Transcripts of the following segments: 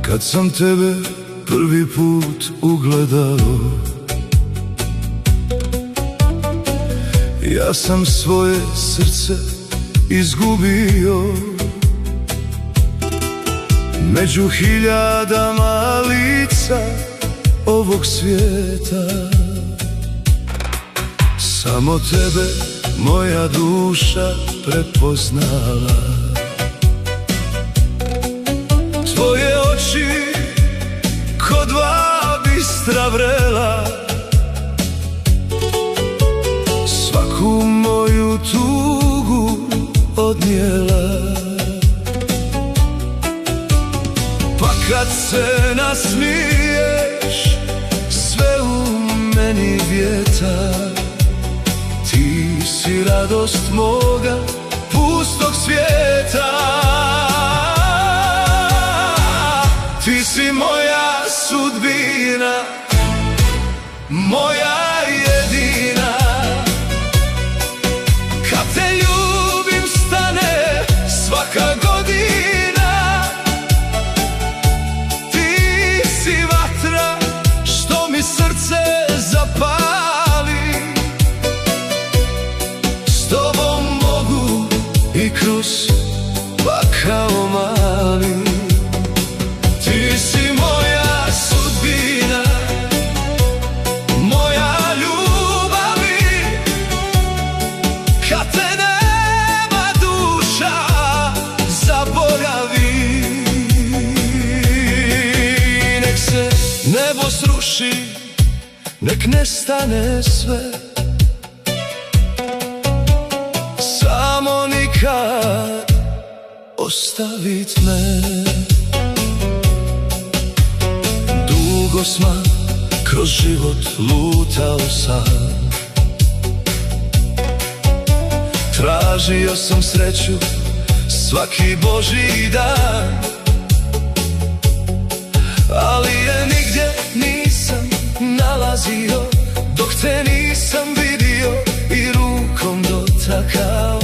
Kad sam tebe prvi put ugledao, ja sam svoje srce izgubio. Među hiljadama lica ovog svijeta, samo tebe moja duša prepoznala. Tvoje oči ko dva bistra vrela, svaku moju tugu odnijela. Pa kad se nasmiješ, sve u meni vjetar. Ti si radost moga pustog svijeta. Ti si moja sudbina, moja jedina. Kad te ljubim stane svaka godina. Ti si vatra što mi srce zapali. S tobom mogu i kroz pakao mali. Ti si moja sudbina, moja ljubavi. Kad te nema duša zaboravi. Nek se nebo sruši, nek nestane sve, samo nikad ostavit me. Dugo sam kroz život lutao sam, tražio sam sreću svaki božji dan, ali je nigdje nisam nalazio dok te nisam vidio i rukom dotakao.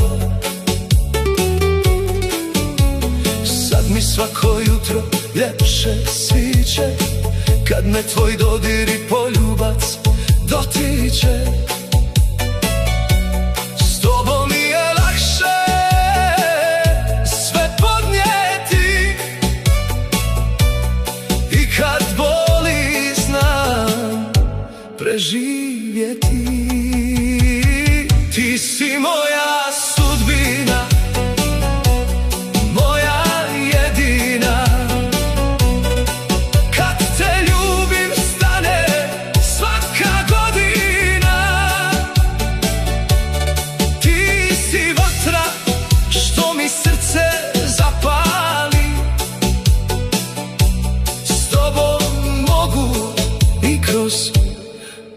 Sad mi svako jutro ljepše sviće kad me tvoj dodir i poljubac dotiče. S tobom mi je lakše sve podnijeti i kad boli znam preživjeti. Ti si moja sudbina, moja jedina. Kad te ljubim stane svaka godina. Ti si vatra što mi srce zapali. S tobom mogu i kroz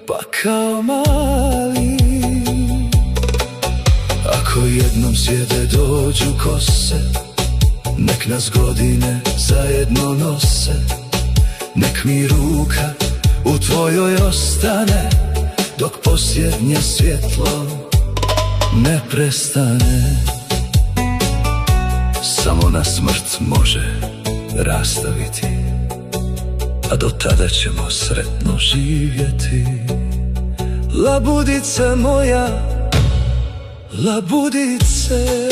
pakao mali. Ako jednom svijete dođu kose, nek nas godine zajedno nose. Nek mi ruka u tvojoj ostane dok posljednje svjetlo ne prestane. Samo nas smrt može rastaviti, a do tada ćemo sretno živjeti. Labudice moja, labudice.